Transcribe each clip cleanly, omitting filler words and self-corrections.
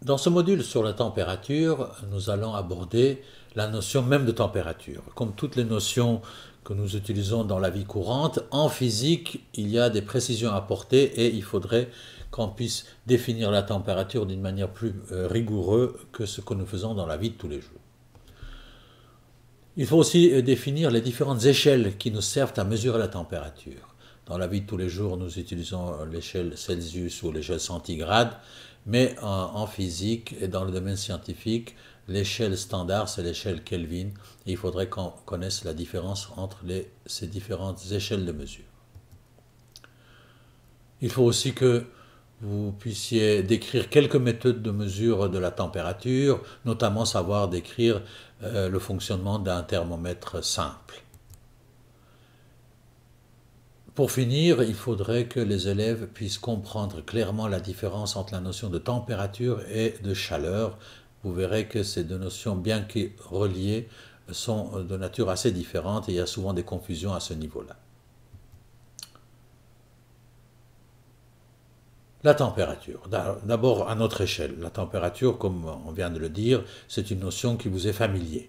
Dans ce module sur la température, nous allons aborder la notion même de température. Comme toutes les notions que nous utilisons dans la vie courante, en physique, il y a des précisions à apporter et il faudrait qu'on puisse définir la température d'une manière plus rigoureuse que ce que nous faisons dans la vie de tous les jours. Il faut aussi définir les différentes échelles qui nous servent à mesurer la température. Dans la vie de tous les jours, nous utilisons l'échelle Celsius ou l'échelle centigrade, mais en physique et dans le domaine scientifique, l'échelle standard, c'est l'échelle Kelvin, et il faudrait qu'on connaisse la différence entre ces différentes échelles de mesure. Il faut aussi que vous puissiez décrire quelques méthodes de mesure de la température, notamment savoir décrire le fonctionnement d'un thermomètre simple. Pour finir, il faudrait que les élèves puissent comprendre clairement la différence entre la notion de température et de chaleur. Vous verrez que ces deux notions, bien que reliées, sont de nature assez différente et il y a souvent des confusions à ce niveau-là. La température. D'abord, à notre échelle. La température, comme on vient de le dire, c'est une notion qui vous est familière.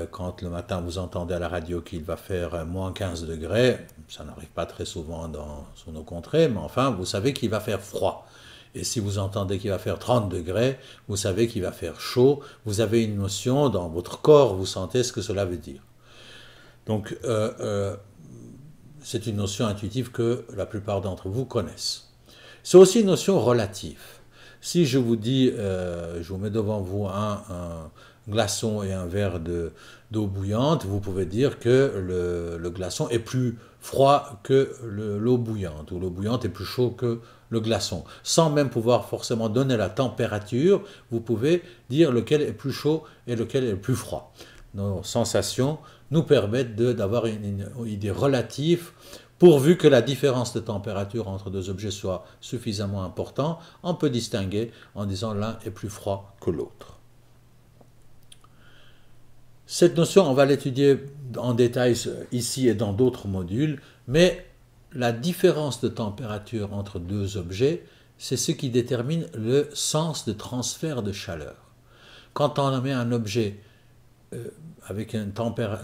Quand le matin vous entendez à la radio qu'il va faire moins 15 degrés, ça n'arrive pas très souvent sur nos contrées, mais enfin, vous savez qu'il va faire froid. Et si vous entendez qu'il va faire 30 degrés, vous savez qu'il va faire chaud. Vous avez une notion dans votre corps, vous sentez ce que cela veut dire. Donc, c'est une notion intuitive que la plupart d'entre vous connaissent. C'est aussi une notion relative. Si je vous dis, je vous mets devant vous un glaçon et un verre d'eau bouillante, vous pouvez dire que le glaçon est plus froid que l'eau bouillante, ou l'eau bouillante est plus chaud que le glaçon. Sans même pouvoir forcément donner la température, vous pouvez dire lequel est plus chaud et lequel est le plus froid. Nos sensations nous permettent d'avoir une idée relative. Pourvu que la différence de température entre deux objets soit suffisamment importante, on peut distinguer en disant l'un est plus froid que l'autre. Cette notion, on va l'étudier en détail ici et dans d'autres modules, mais la différence de température entre deux objets, c'est ce qui détermine le sens de transfert de chaleur. Quand on met un objet avec une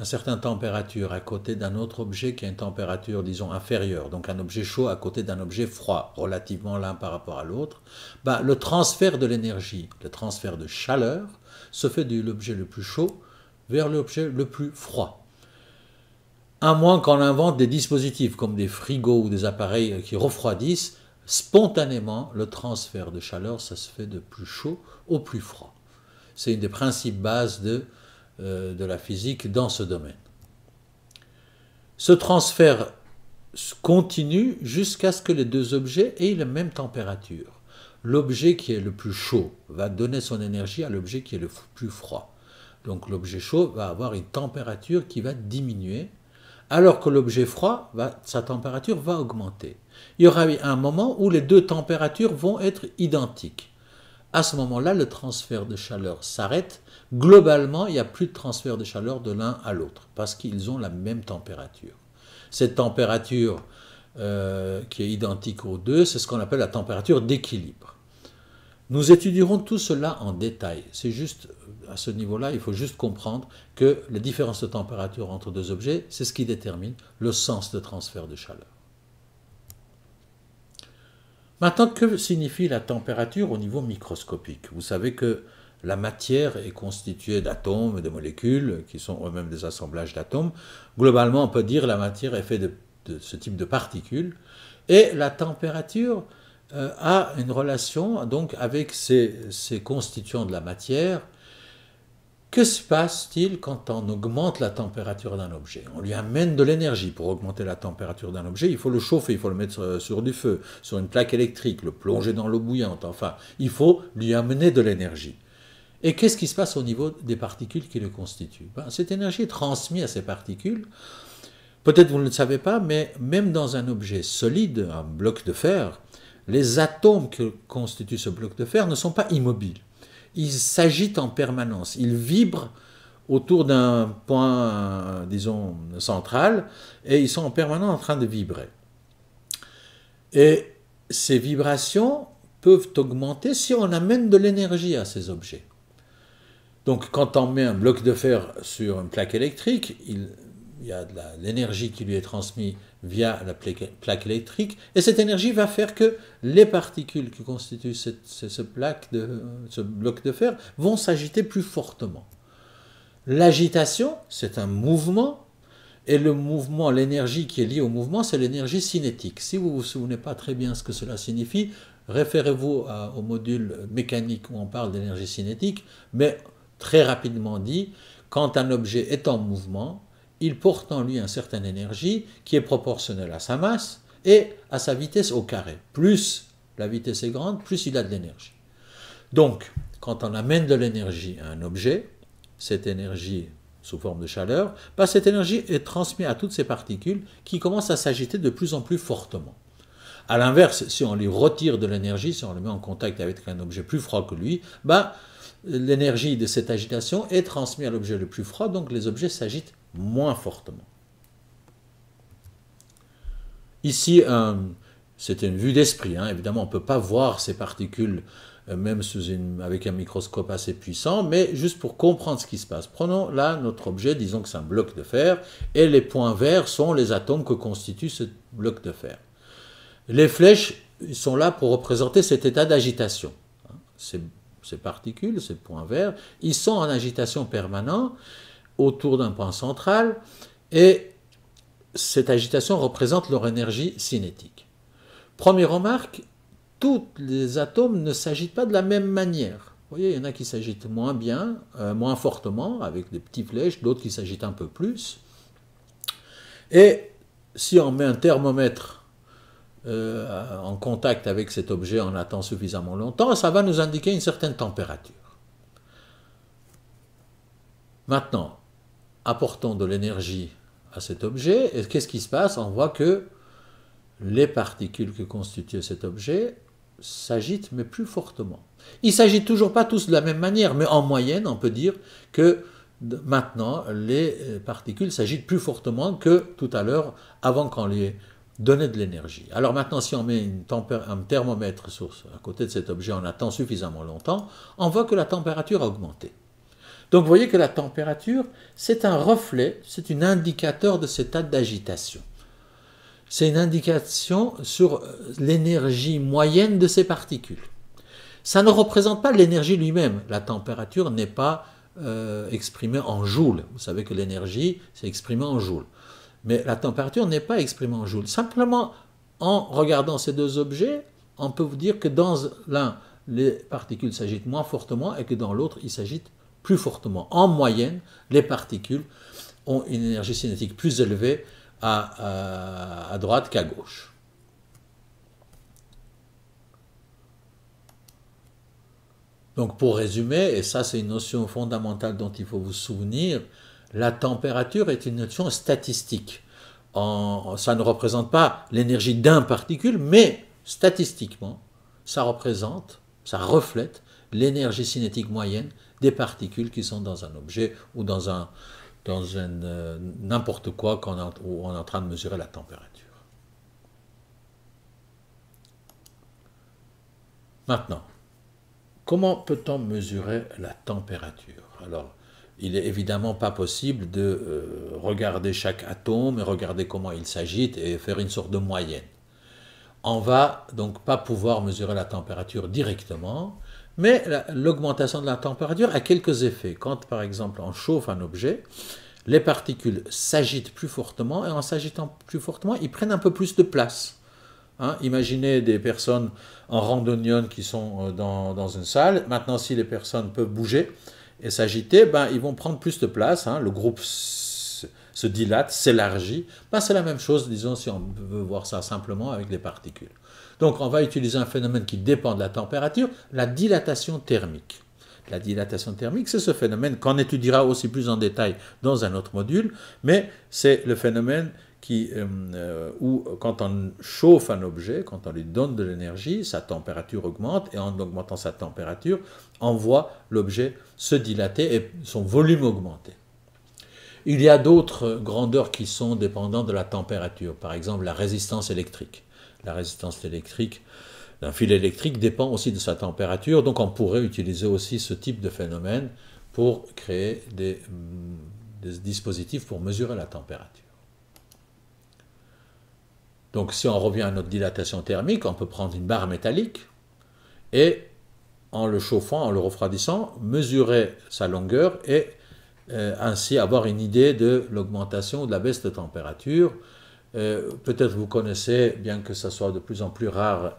certaine température à côté d'un autre objet qui a une température, disons, inférieure, donc un objet chaud à côté d'un objet froid, relativement l'un par rapport à l'autre, le transfert de l'énergie, le transfert de chaleur, se fait de l'objet le plus chaud vers l'objet le plus froid. À moins qu'on invente des dispositifs comme des frigos ou des appareils qui refroidissent, spontanément, le transfert de chaleur, ça se fait de plus chaud au plus froid. C'est une des principes bases de la physique dans ce domaine. Ce transfert continue jusqu'à ce que les deux objets aient la même température. L'objet qui est le plus chaud va donner son énergie à l'objet qui est le plus froid. Donc l'objet chaud va avoir une température qui va diminuer, alors que l'objet froid, sa température va augmenter. Il y aura un moment où les deux températures vont être identiques. À ce moment-là, le transfert de chaleur s'arrête. Globalement, il n'y a plus de transfert de chaleur de l'un à l'autre, parce qu'ils ont la même température. Cette température qui est identique aux deux, c'est ce qu'on appelle la température d'équilibre. Nous étudierons tout cela en détail. C'est juste, à ce niveau-là, il faut juste comprendre que la différence de température entre deux objets, c'est ce qui détermine le sens de transfert de chaleur. Maintenant, que signifie la température au niveau microscopique? Vous savez que la matière est constituée d'atomes et de molécules, qui sont eux-mêmes des assemblages d'atomes. Globalement, on peut dire que la matière est faite de ce type de particules. Et la température a une relation donc, avec ces constituants de la matière. Que se passe-t-il quand on augmente la température d'un objet? On lui amène de l'énergie. Pour augmenter la température d'un objet, il faut le chauffer, il faut le mettre sur du feu, sur une plaque électrique, le plonger dans l'eau bouillante. Enfin, il faut lui amener de l'énergie. Et qu'est-ce qui se passe au niveau des particules qui le constituent? Cette énergie est transmise à ces particules. Peut-être vous ne le savez pas, mais même dans un objet solide, un bloc de fer, les atomes qui constituent ce bloc de fer ne sont pas immobiles. Ils s'agitent en permanence, ils vibrent autour d'un point, disons, central, et ils sont en permanence en train de vibrer. Et ces vibrations peuvent augmenter si on amène de l'énergie à ces objets. Donc quand on met un bloc de fer sur une plaque électrique, il y a de l'énergie qui lui est transmise via la plaque électrique, et cette énergie va faire que les particules qui constituent ce bloc de fer vont s'agiter plus fortement. L'agitation, c'est un mouvement, et le mouvement, l'énergie qui est liée au mouvement, c'est l'énergie cinétique. Si vous ne vous souvenez pas très bien ce que cela signifie, référez-vous au module mécanique où on parle d'énergie cinétique, mais très rapidement dit, quand un objet est en mouvement, il porte en lui une certaine énergie qui est proportionnelle à sa masse et à sa vitesse au carré. Plus la vitesse est grande, plus il a de l'énergie. Donc, quand on amène de l'énergie à un objet, cette énergie sous forme de chaleur, cette énergie est transmise à toutes ces particules qui commencent à s'agiter de plus en plus fortement. A l'inverse, si on lui retire de l'énergie, si on le met en contact avec un objet plus froid que lui, l'énergie de cette agitation est transmise à l'objet le plus froid, donc les objets s'agitent moins fortement. Ici, c'est une vue d'esprit. Évidemment, on ne peut pas voir ces particules, même avec un microscope assez puissant, mais juste pour comprendre ce qui se passe. Prenons là notre objet, disons que c'est un bloc de fer, et les points verts sont les atomes que constitue ce bloc de fer. Les flèches sont là pour représenter cet état d'agitation. Ces particules, ces points verts, ils sont en agitation permanente autour d'un point central, et cette agitation représente leur énergie cinétique. Première remarque, tous les atomes ne s'agitent pas de la même manière. Vous voyez, il y en a qui s'agitent moins bien, moins fortement, avec des petites flèches, d'autres qui s'agitent un peu plus. Et si on met un thermomètre en contact avec cet objet, on attend suffisamment longtemps, ça va nous indiquer une certaine température. Maintenant, apportons de l'énergie à cet objet, et qu'est-ce qui se passe? On voit que les particules que constituent cet objet s'agitent, mais plus fortement. Ils ne s'agitent toujours pas tous de la même manière, mais en moyenne, on peut dire que maintenant, les particules s'agitent plus fortement que tout à l'heure, avant qu'on les donnait de l'énergie. Alors maintenant, si on met un thermomètre à côté de cet objet, on attend suffisamment longtemps, on voit que la température a augmenté. Donc vous voyez que la température, c'est un reflet, c'est un indicateur de cet état d'agitation. C'est une indication sur l'énergie moyenne de ces particules. Ça ne représente pas l'énergie lui-même. La température n'est pas exprimée en joules. Vous savez que l'énergie, c'est exprimé en joules. Mais la température n'est pas exprimée en joules. Simplement, en regardant ces deux objets, on peut vous dire que dans l'un, les particules s'agitent moins fortement et que dans l'autre, ils s'agitent plus fortement. En moyenne, les particules ont une énergie cinétique plus élevée à droite qu'à gauche. Donc pour résumer, et ça c'est une notion fondamentale dont il faut vous souvenir, la température est une notion statistique. Ça ne représente pas l'énergie d'un particule, mais statistiquement, ça reflète l'énergie cinétique moyenne des particules qui sont dans un objet ou dans n'importe quoi où on est en train de mesurer la température. Maintenant, comment peut-on mesurer la température? Alors, il n'est évidemment pas possible de regarder chaque atome et regarder comment il s'agite et faire une sorte de moyenne. On ne va donc pas pouvoir mesurer la température directement, mais l'augmentation de la température a quelques effets. Quand, par exemple, on chauffe un objet, les particules s'agitent plus fortement, et en s'agitant plus fortement, ils prennent un peu plus de place. Imaginez des personnes en randonnion qui sont dans une salle. Maintenant, si les personnes peuvent bouger et s'agiter, ils vont prendre plus de place. Le groupe se dilate, s'élargit. C'est la même chose, disons, si on veut voir ça simplement avec les particules. Donc, on va utiliser un phénomène qui dépend de la température, la dilatation thermique. La dilatation thermique, c'est ce phénomène qu'on étudiera aussi plus en détail dans un autre module, mais c'est le phénomène où quand on chauffe un objet, quand on lui donne de l'énergie, sa température augmente, et en augmentant sa température, on voit l'objet se dilater et son volume augmenter. Il y a d'autres grandeurs qui sont dépendantes de la température, par exemple la résistance électrique. La résistance électrique, d'un fil électrique dépend aussi de sa température, donc on pourrait utiliser aussi ce type de phénomène pour créer des dispositifs pour mesurer la température. Donc si on revient à notre dilatation thermique, on peut prendre une barre métallique et en le chauffant, en le refroidissant, mesurer sa longueur et ainsi avoir une idée de l'augmentation ou de la baisse de température. Peut-être vous connaissez, bien que ce soit de plus en plus rare,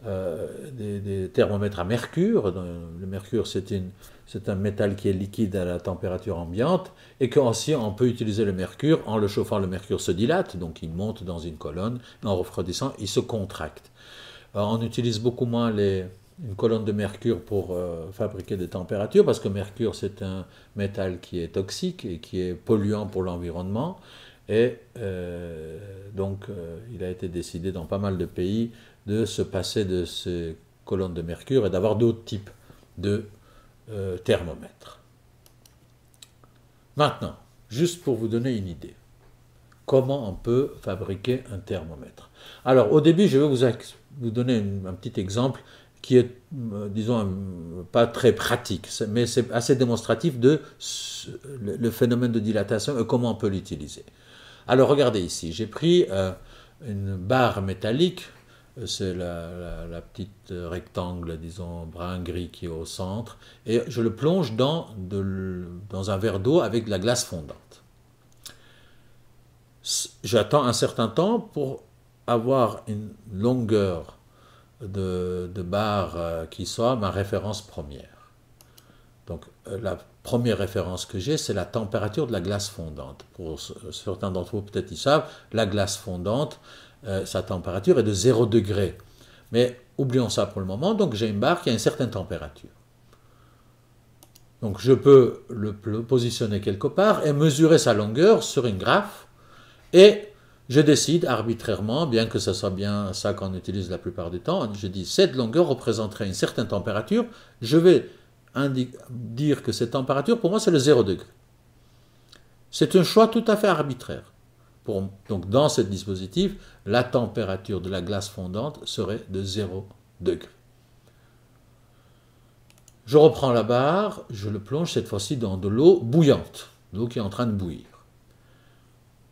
des thermomètres à mercure. Le mercure, c'est un métal qui est liquide à la température ambiante et qu'aussi on peut utiliser le mercure. En le chauffant, le mercure se dilate, donc il monte dans une colonne, et en refroidissant, il se contracte. On utilise beaucoup moins une colonne de mercure pour fabriquer des températures parce que mercure, c'est un métal qui est toxique et qui est polluant pour l'environnement. Et donc, il a été décidé dans pas mal de pays de se passer de ces colonnes de mercure et d'avoir d'autres types de thermomètres. Maintenant, juste pour vous donner une idée, comment on peut fabriquer un thermomètre. Alors, au début, je vais vous donner un petit exemple qui est, disons, pas très pratique, mais c'est assez démonstratif de le phénomène de dilatation et comment on peut l'utiliser. Alors regardez ici, j'ai pris une barre métallique, c'est la petite rectangle, disons, brun-gris qui est au centre, et je le plonge dans un verre d'eau avec de la glace fondante. J'attends un certain temps pour avoir une longueur de barre qui soit ma référence première. Donc la première référence que j'ai, c'est la température de la glace fondante. Pour certains d'entre vous, peut-être ils savent, la glace fondante, sa température est de 0 degré. Mais oublions ça pour le moment, donc j'ai une barre qui a une certaine température. Donc je peux le positionner quelque part et mesurer sa longueur sur une graphe et je décide arbitrairement, bien que ce soit bien ça qu'on utilise la plupart du temps, je dis cette longueur représenterait une certaine température, je vais dire que cette température, pour moi, c'est le 0 degré. C'est un choix tout à fait arbitraire. Donc, dans ce dispositif, la température de la glace fondante serait de 0 degré. Je reprends la barre, je le plonge cette fois-ci dans de l'eau bouillante, l'eau qui est en train de bouillir.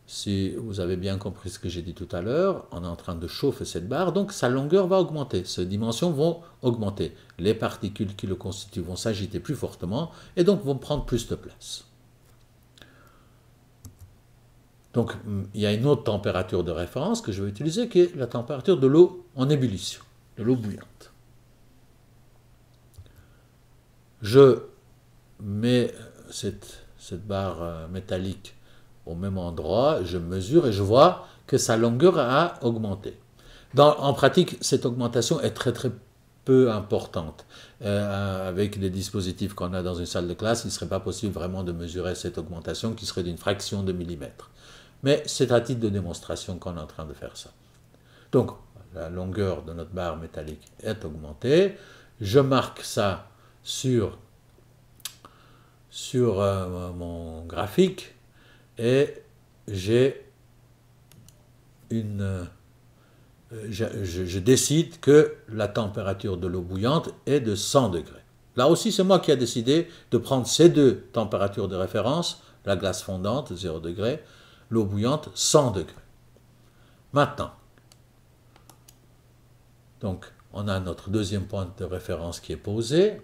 Si vous avez bien compris ce que j'ai dit tout à l'heure, on est en train de chauffer cette barre, donc sa longueur va augmenter, ses dimensions vont augmenter. Les particules qui le constituent vont s'agiter plus fortement et donc vont prendre plus de place. Donc il y a une autre température de référence que je vais utiliser qui est la température de l'eau en ébullition, de l'eau bouillante. Je mets cette barre métallique au même endroit, je mesure et je vois que sa longueur a augmenté. En pratique, cette augmentation est très très peu importante. Avec les dispositifs qu'on a dans une salle de classe, il ne serait pas possible vraiment de mesurer cette augmentation qui serait d'une fraction de millimètre. Mais c'est à titre de démonstration qu'on est en train de faire ça. Donc, la longueur de notre barre métallique est augmentée. Je marque ça sur mon graphique. Et je décide que la température de l'eau bouillante est de 100 degrés. Là aussi, c'est moi qui ai décidé de prendre ces deux températures de référence, la glace fondante, 0 degré, l'eau bouillante, 100 degrés. Une donc, on a notre deuxième point de référence qui est posé,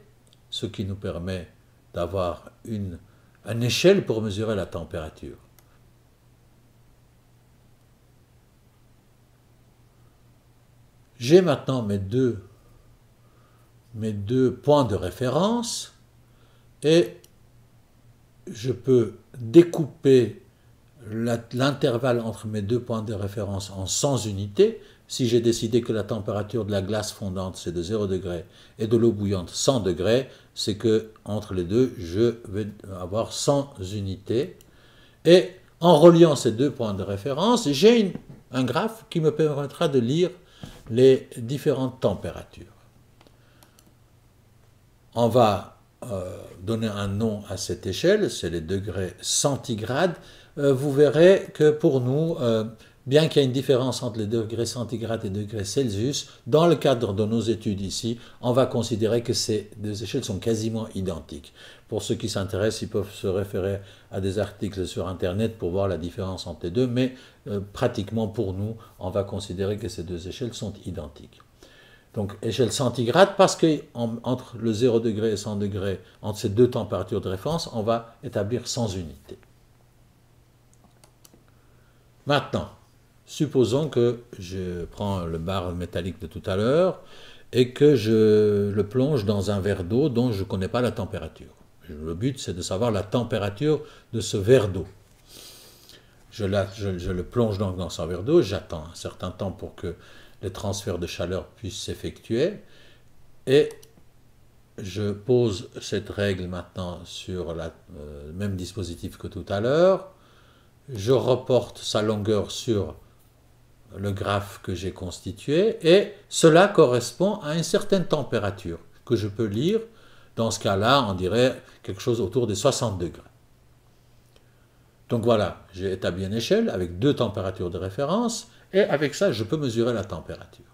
ce qui nous permet d'avoir une échelle pour mesurer la température. J'ai maintenant mes deux points de référence et je peux découper l'intervalle entre mes deux points de référence en 100 unités. Si j'ai décidé que la température de la glace fondante c'est de 0 degré et de l'eau bouillante 100 degrés, c'est que entre les deux, je vais avoir 100 unités. Et en reliant ces deux points de référence, j'ai un graphe qui me permettra de lire les différentes températures. On va donner un nom à cette échelle, c'est les degrés centigrades. Vous verrez que pour nous, bien qu'il y ait une différence entre les degrés centigrades et degrés Celsius, dans le cadre de nos études ici, on va considérer que ces deux échelles sont quasiment identiques. Pour ceux qui s'intéressent, ils peuvent se référer à des articles sur Internet pour voir la différence entre les deux, mais pratiquement pour nous, on va considérer que ces deux échelles sont identiques. Donc échelle centigrade, parce qu'entre le 0 degré et 100 degrés, entre ces deux températures de référence, on va établir 100 unités. Maintenant, supposons que je prends le bar métallique de tout à l'heure et que je le plonge dans un verre d'eau dont je ne connais pas la température. Le but, c'est de savoir la température de ce verre d'eau. Je le plonge donc dans ce verre d'eau, j'attends un certain temps pour que le transfert de chaleur puisse s'effectuer et je pose cette règle maintenant sur le même dispositif que tout à l'heure. Je reporte sa longueur sur le graphe que j'ai constitué et cela correspond à une certaine température que je peux lire. Dans ce cas-là, on dirait quelque chose autour des 60 degrés. Donc voilà, j'ai établi une échelle avec deux températures de référence et avec ça, je peux mesurer la température.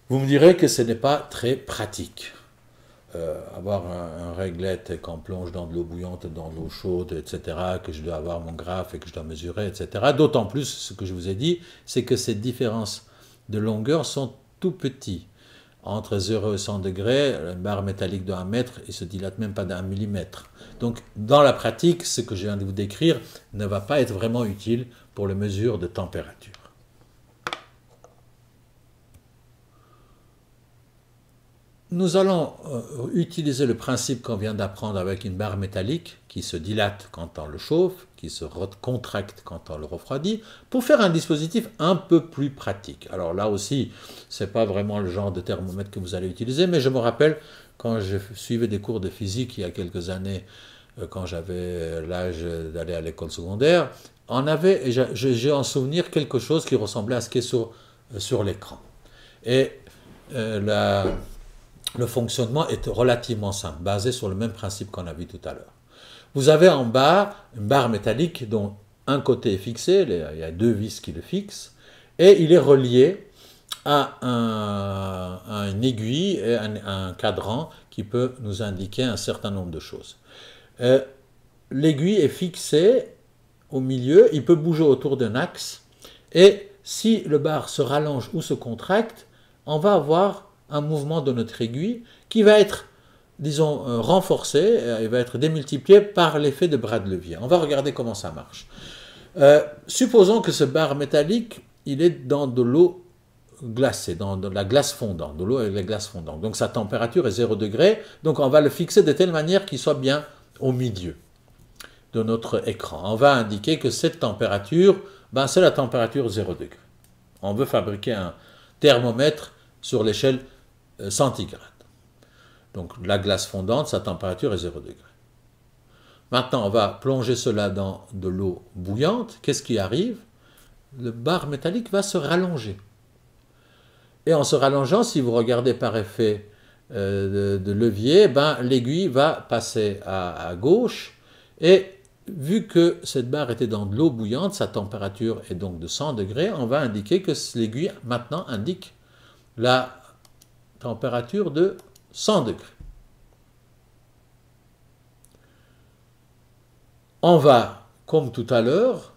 Vous me direz que ce n'est pas très pratique. Avoir un réglette qu'on plonge dans de l'eau bouillante, dans de l'eau chaude, etc., que je dois avoir mon graphe et que je dois mesurer, etc. D'autant plus, ce que je vous ai dit, c'est que ces différences de longueur sont tout petites. Entre 0 et 100 degrés, une barre métallique de 1 mètre, il ne se dilate même pas d'1 millimètre. Donc, dans la pratique, ce que je viens de vous décrire ne va pas être vraiment utile pour les mesures de température. Nous allons utiliser le principe qu'on vient d'apprendre avec une barre métallique qui se dilate quand on le chauffe, qui se contracte quand on le refroidit, pour faire un dispositif un peu plus pratique. Alors là aussi, ce n'est pas vraiment le genre de thermomètre que vous allez utiliser, mais je me rappelle quand je suivais des cours de physique il y a quelques années, quand j'avais l'âge d'aller à l'école secondaire, j'ai en souvenir quelque chose qui ressemblait à ce qui est sur l'écran. Et le fonctionnement est relativement simple, basé sur le même principe qu'on a vu tout à l'heure. Vous avez en bas une barre métallique dont un côté est fixé, il y a deux vis qui le fixent, et il est relié à une aiguille et un cadran qui peut nous indiquer un certain nombre de choses. L'aiguille est fixée au milieu, il peut bouger autour d'un axe, et si le bar se rallonge ou se contracte, on va avoir un mouvement de notre aiguille qui va être, disons, renforcé, et va être démultiplié par l'effet de bras de levier. On va regarder comment ça marche. Supposons que ce bar métallique, il est dans de l'eau glacée, dans de la glace fondante, de l'eau avec la glace fondante. Donc sa température est 0 degré, donc on va le fixer de telle manière qu'il soit bien au milieu de notre écran. On va indiquer que cette température, c'est la température 0 degré. On veut fabriquer un thermomètre sur l'échelle centigrade. Donc la glace fondante, sa température est 0 degré. Maintenant, on va plonger cela dans de l'eau bouillante. Qu'est-ce qui arrive? Le bar métallique va se rallonger. Et en se rallongeant, si vous regardez par effet de levier, l'aiguille va passer à gauche. Et vu que cette barre était dans de l'eau bouillante, sa température est donc de 100 degrés, on va indiquer que l'aiguille maintenant indique la température de 100 degrés. On va, comme tout à l'heure,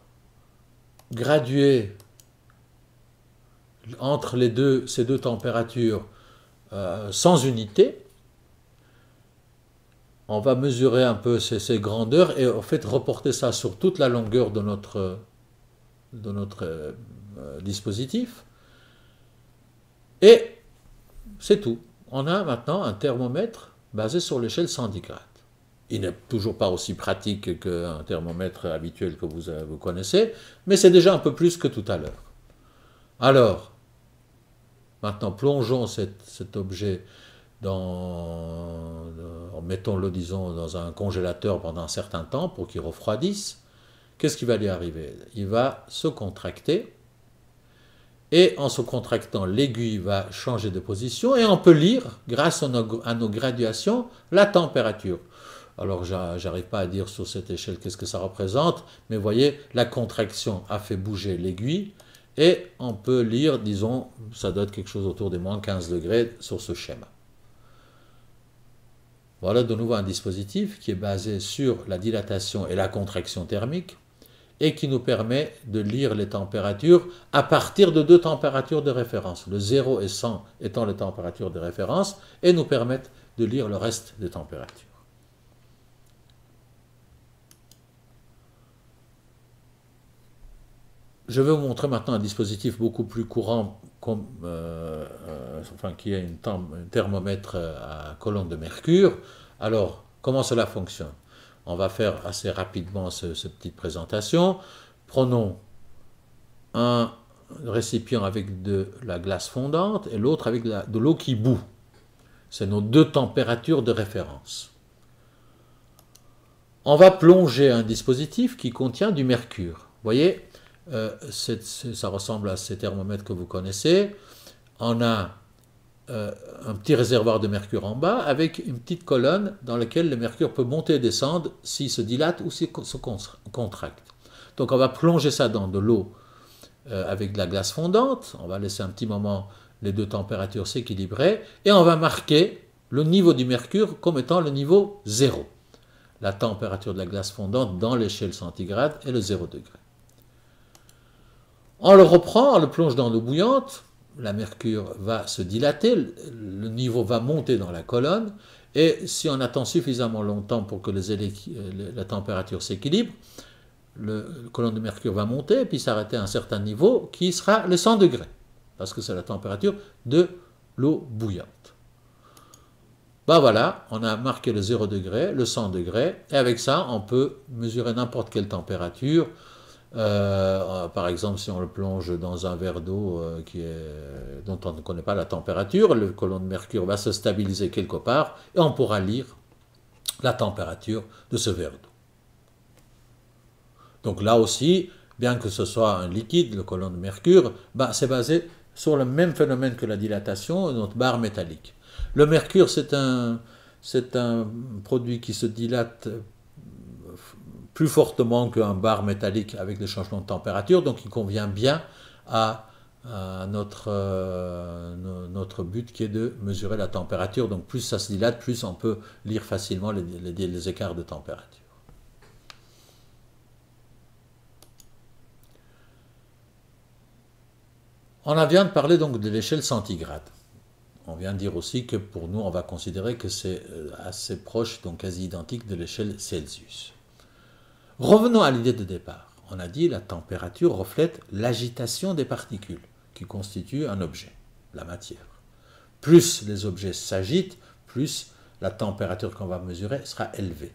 graduer entre ces deux températures sans unité. On va mesurer un peu ces grandeurs et en fait reporter ça sur toute la longueur de notre dispositif. Et c'est tout. On a maintenant un thermomètre basé sur l'échelle centigrade. Il n'est toujours pas aussi pratique qu'un thermomètre habituel que vous connaissez, mais c'est déjà un peu plus que tout à l'heure. Alors, maintenant plongeons cet objet mettons-le, disons, dans un congélateur pendant un certain temps pour qu'il refroidisse. Qu'est-ce qui va lui arriver? Il va se contracter. Et en se contractant, l'aiguille va changer de position et on peut lire, grâce à nos graduations, la température. Alors, j'arrive pas à dire sur cette échelle qu'est-ce que ça représente, mais vous voyez, la contraction a fait bouger l'aiguille, et on peut lire, disons, ça doit être quelque chose autour des moins 15 degrés sur ce schéma. Voilà de nouveau un dispositif qui est basé sur la dilatation et la contraction thermique, et qui nous permet de lire les températures à partir de deux températures de référence, le 0 et 100 étant les températures de référence, et nous permettent de lire le reste des températures. Je vais vous montrer maintenant un dispositif beaucoup plus courant, qui est un thermomètre à colonne de mercure. Alors, comment cela fonctionne? On va faire assez rapidement cette petite présentation. Prenons un récipient avec de la glace fondante et l'autre avec de l'eau qui bout. C'est nos deux températures de référence. On va plonger un dispositif qui contient du mercure. Vous voyez, ça ressemble à ces thermomètres que vous connaissez. On a un petit réservoir de mercure en bas avec une petite colonne dans laquelle le mercure peut monter et descendre s'il se dilate ou s'il se contracte. Donc on va plonger ça dans de l'eau avec de la glace fondante. On va laisser un petit moment les deux températures s'équilibrer et on va marquer le niveau du mercure comme étant le niveau 0. La température de la glace fondante dans l'échelle centigrade est le 0 degré. On le reprend, on le plonge dans l'eau bouillante, la mercure va se dilater, le niveau va monter dans la colonne, et si on attend suffisamment longtemps pour que la température s'équilibre, la colonne de mercure va monter, puis s'arrêter à un certain niveau qui sera le 100 degrés, parce que c'est la température de l'eau bouillante. Ben voilà, on a marqué le 0 degré, le 100 degrés, et avec ça, on peut mesurer n'importe quelle température. Par exemple, si on le plonge dans un verre d'eau dont on ne connaît pas la température, le colonne de mercure va se stabiliser quelque part et on pourra lire la température de ce verre d'eau. Donc là aussi, bien que ce soit un liquide, le colonne de mercure, c'est basé sur le même phénomène que la dilatation, notre barre métallique. Le mercure, c'est un produit qui se dilate plus fortement qu'un bar métallique avec des changements de température, donc il convient bien à notre but qui est de mesurer la température. Donc plus ça se dilate, plus on peut lire facilement les écarts de température. On vient de parler donc de l'échelle centigrade. On vient de dire aussi que pour nous, on va considérer que c'est assez proche, donc quasi identique de l'échelle Celsius. Revenons à l'idée de départ. On a dit que la température reflète l'agitation des particules qui constituent un objet, la matière. Plus les objets s'agitent, plus la température qu'on va mesurer sera élevée.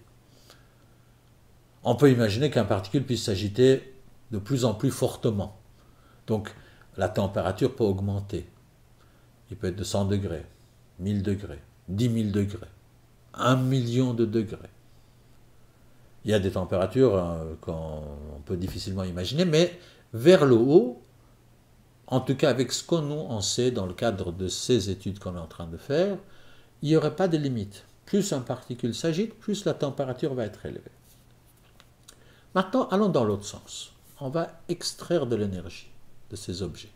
On peut imaginer qu'une particule puisse s'agiter de plus en plus fortement. Donc la température peut augmenter. Il peut être de 100 degrés, 1000 degrés, 10 000 degrés, 1 million de degrés. Il y a des températures qu'on peut difficilement imaginer, mais vers le haut, en tout cas avec ce qu'on on sait dans le cadre de ces études qu'on est en train de faire, il n'y aurait pas de limite. Plus une particule s'agite, plus la température va être élevée. Maintenant, allons dans l'autre sens. On va extraire de l'énergie de ces objets.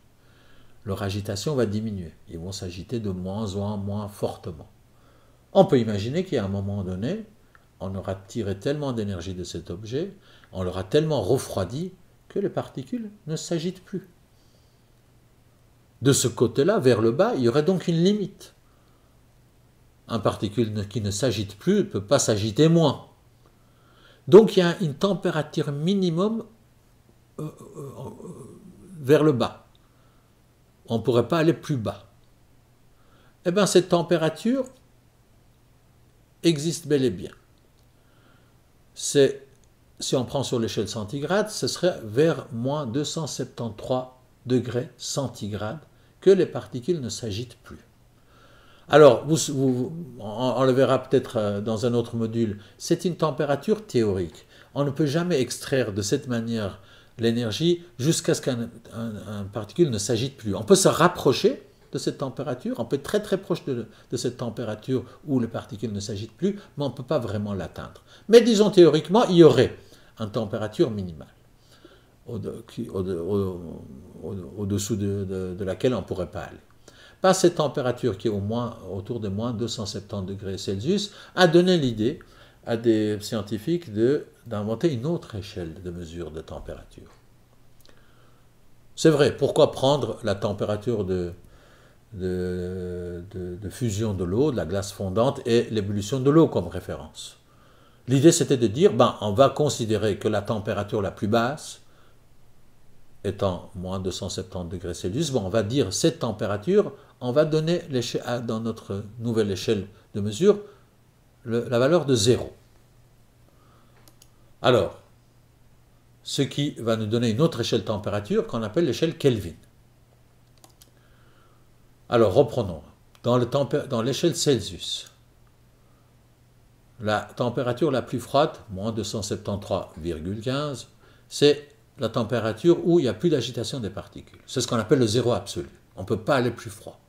Leur agitation va diminuer. Ils vont s'agiter de moins en moins fortement. On peut imaginer qu'à un moment donné, on aura tiré tellement d'énergie de cet objet, on l'aura tellement refroidi que les particules ne s'agitent plus. De ce côté-là, vers le bas, il y aurait donc une limite. Une particule qui ne s'agite plus ne peut pas s'agiter moins. Donc il y a une température minimum vers le bas. On ne pourrait pas aller plus bas. Eh bien, cette température existe bel et bien. Si on prend sur l'échelle centigrade, ce serait vers moins 273 degrés centigrades que les particules ne s'agitent plus. Alors, on le verra peut-être dans un autre module, c'est une température théorique. On ne peut jamais extraire de cette manière l'énergie jusqu'à ce qu'une particule ne s'agite plus. On peut se rapprocher de cette température, on peut être très très proche de cette température où les particules ne s'agitent plus, mais on ne peut pas vraiment l'atteindre. Mais disons théoriquement, il y aurait une température minimale au-dessous de laquelle on ne pourrait pas aller. Par cette température qui est au moins autour de moins 270 degrés Celsius a donné l'idée à des scientifiques d'inventer une autre échelle de mesure de température. C'est vrai, pourquoi prendre la température de fusion de l'eau, de la glace fondante et l'ébullition de l'eau comme référence? L'idée c'était de dire, on va considérer que la température la plus basse, étant moins 270 degrés Celsius, on va dire cette température, on va donner dans notre nouvelle échelle de mesure la valeur de 0. Alors, ce qui va nous donner une autre échelle de température qu'on appelle l'échelle Kelvin. Alors, reprenons. Dans l'échelle Celsius, la température la plus froide, moins 273,15, c'est la température où il n'y a plus d'agitation des particules. C'est ce qu'on appelle le zéro absolu. On ne peut pas aller plus froid.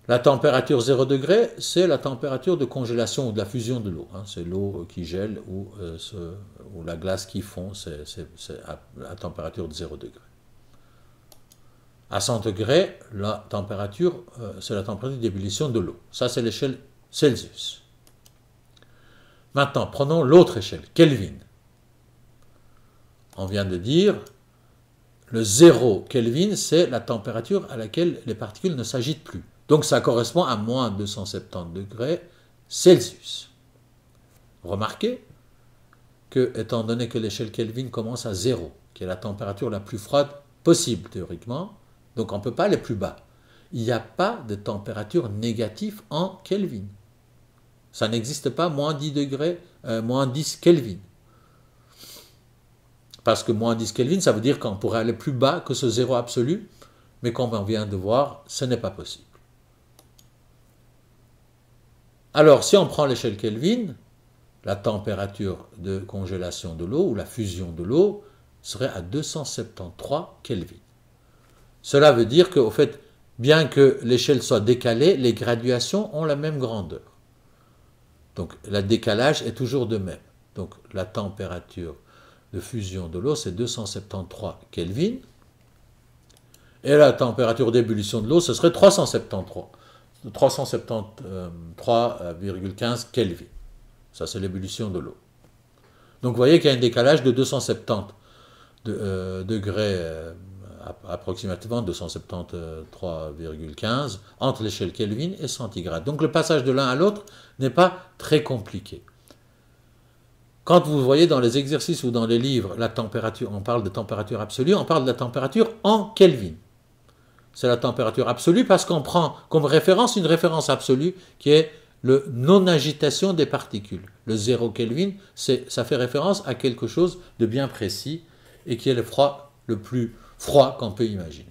La température 0 degré, c'est la température de congélation ou de la fusion de l'eau. C'est l'eau qui gèle ou la glace qui fond, c'est à la température de 0 degré. À 100 degrés, la température, c'est la température d'ébullition de l'eau. Ça, c'est l'échelle Celsius. Maintenant, prenons l'autre échelle, Kelvin. On vient de dire, le 0 Kelvin, c'est la température à laquelle les particules ne s'agitent plus. Donc ça correspond à moins 270 degrés Celsius. Remarquez que, étant donné que l'échelle Kelvin commence à 0, qui est la température la plus froide possible théoriquement, donc on ne peut pas aller plus bas. Il n'y a pas de température négative en Kelvin. Ça n'existe pas moins 10 degrés, moins 10 Kelvin. Parce que moins 10 Kelvin, ça veut dire qu'on pourrait aller plus bas que ce zéro absolu, mais comme on vient de voir, ce n'est pas possible. Alors, si on prend l'échelle Kelvin, la température de congélation de l'eau ou la fusion de l'eau serait à 273 Kelvin. Cela veut dire qu'au fait, bien que l'échelle soit décalée, les graduations ont la même grandeur. Donc, le décalage est toujours de même. Donc, la température de fusion de l'eau, c'est 273 Kelvin. Et la température d'ébullition de l'eau, ce serait 373,15 Kelvin. Ça, c'est l'ébullition de l'eau. Donc, vous voyez qu'il y a un décalage de 270 degrés, approximativement 273,15 entre l'échelle Kelvin et centigrade. Donc, le passage de l'un à l'autre n'est pas très compliqué. Quand vous voyez dans les exercices ou dans les livres la température, on parle de température absolue, on parle de la température en Kelvin. C'est la température absolue parce qu'on prend comme référence une référence absolue qui est le non-agitation des particules. Le 0 Kelvin, ça fait référence à quelque chose de bien précis et qui est le plus froid qu'on peut imaginer.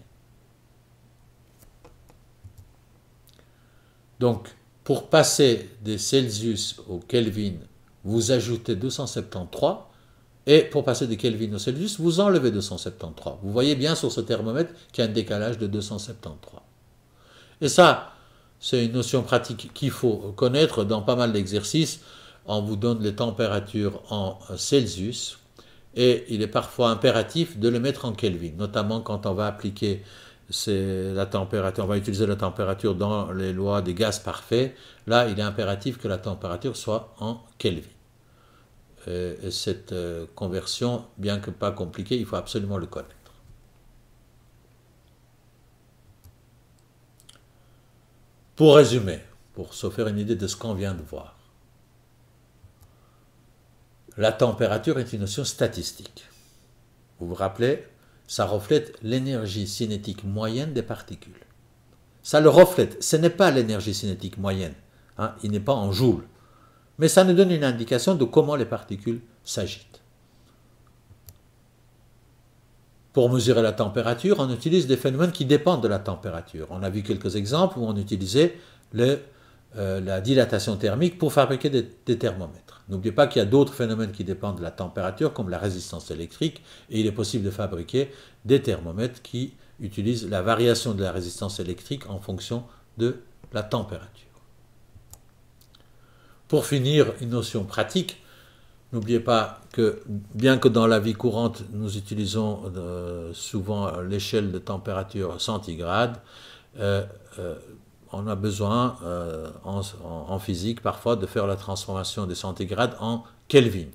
Donc, pour passer des Celsius au Kelvin, vous ajoutez 273, et pour passer de Kelvin au Celsius, vous enlevez 273. Vous voyez bien sur ce thermomètre qu'il y a un décalage de 273. Et ça, c'est une notion pratique qu'il faut connaître dans pas mal d'exercices. On vous donne les températures en Celsius, et il est parfois impératif de les mettre en Kelvin, notamment quand on va appliquer la température, on va utiliser la température dans les lois des gaz parfaits. Là, il est impératif que la température soit en Kelvin. Et cette conversion, bien que pas compliquée, il faut absolument le connaître. Pour résumer, pour se faire une idée de ce qu'on vient de voir, la température est une notion statistique. Vous vous rappelez, ça reflète l'énergie cinétique moyenne des particules. Ça le reflète, ce n'est pas l'énergie cinétique moyenne, il n'est pas en joules. Mais ça nous donne une indication de comment les particules s'agitent. Pour mesurer la température, on utilise des phénomènes qui dépendent de la température. On a vu quelques exemples où on utilisait la dilatation thermique pour fabriquer des thermomètres. N'oubliez pas qu'il y a d'autres phénomènes qui dépendent de la température, comme la résistance électrique, et il est possible de fabriquer des thermomètres qui utilise la variation de la résistance électrique en fonction de la température. Pour finir, une notion pratique. N'oubliez pas que, bien que dans la vie courante, nous utilisons souvent l'échelle de température centigrade, on a besoin en physique parfois de faire la transformation des centigrades en Kelvin.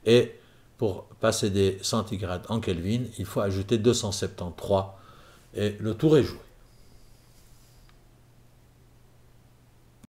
Et pour passer des centigrades en Kelvin, il faut ajouter 273 et le tour est joué.